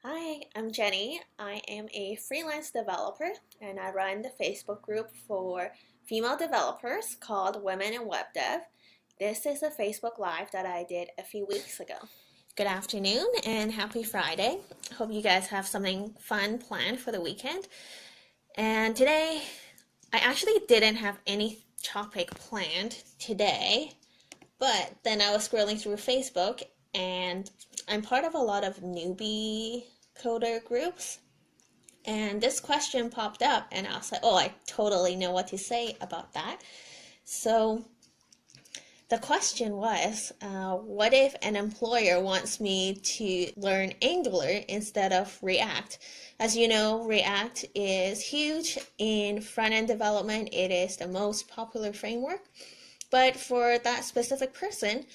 Hi, I'm Jenny. I am a freelance developer and I run the Facebook group for female developers called Women in Web Dev. This is a Facebook Live that I did a few weeks ago. Good afternoon and happy Friday. Hope you guys have something fun planned for the weekend. And today, I actually didn't have any topic planned today, but then I was scrolling through Facebook and I'm part of a lot of newbie coder groups. And this question popped up and I was like, oh, I totally know what to say about that. So the question was, what if an employer wants me to learn Angular instead of React? As you know, React is huge in front-end development. It is the most popular framework. But for that specific person,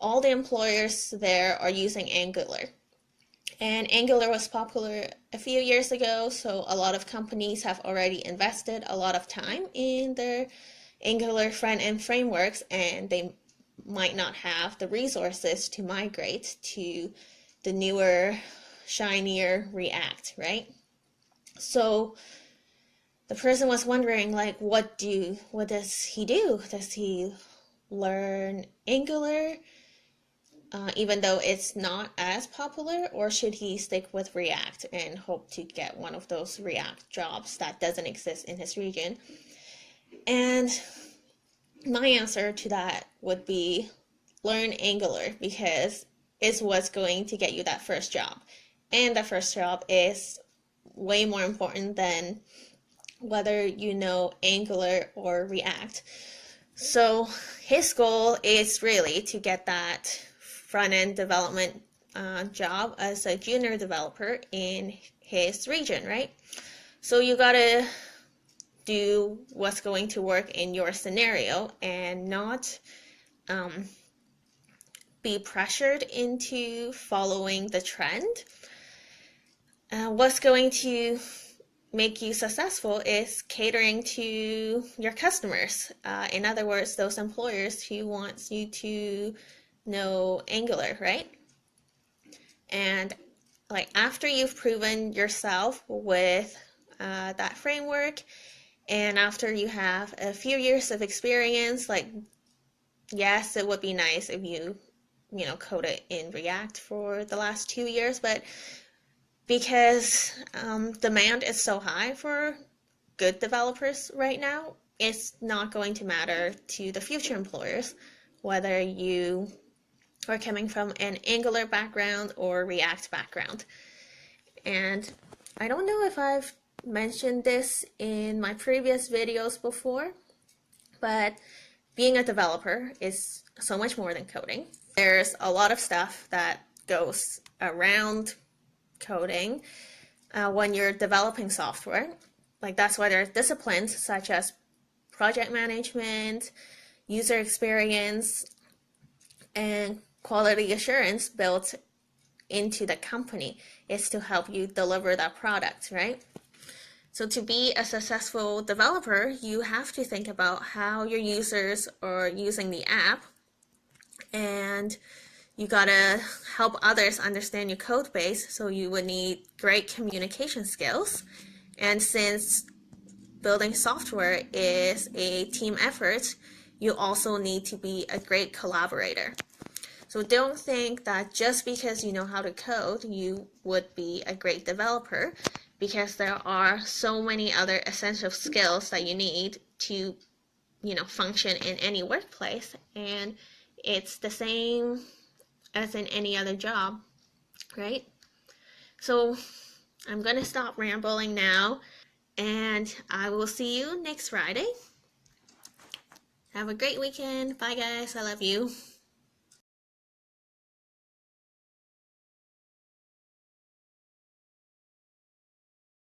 all the employers there are using Angular. And Angular was popular a few years ago, so a lot of companies have already invested a lot of time in their Angular front-end frameworks, and they might not have the resources to migrate to the newer, shinier React, right? So the person was wondering, like, what does he do? Does he learn Angular? Even though it's not as popular, or should he stick with React and hope to get one of those React jobs that doesn't exist in his region? And my answer to that would be learn Angular, because it's what's going to get you that first job. And that first job is way more important than whether you know Angular or React. So his goal is really to get that front-end development job as a junior developer in his region, right? So you gotta do what's going to work in your scenario and not be pressured into following the trend. What's going to make you successful is catering to your customers. In other words, those employers who wants you to know Angular, right? And like after you've proven yourself with that framework, and after you have a few years of experience, like yes, it would be nice if you coded in React for the last 2 years, but because demand is so high for good developers right now, it's not going to matter to the future employers whether you are coming from an Angular background or React background. And I don't know if I've mentioned this in my previous videos before, but being a developer is so much more than coding. There's a lot of stuff that goes around coding when you're developing software. Like that's why there's disciplines such as project management, user experience, and quality assurance built into the company. Is to help you deliver that product, right? So to be a successful developer, you have to think about how your users are using the app, and you gotta help others understand your code base, so you would need great communication skills. And since building software is a team effort, you also need to be a great collaborator. So don't think that just because you know how to code, you would be a great developer, because there are so many other essential skills that you need to, function in any workplace. And it's the same as in any other job, right? So I'm gonna stop rambling now, and I will see you next Friday. Have a great weekend. Bye guys, I love you.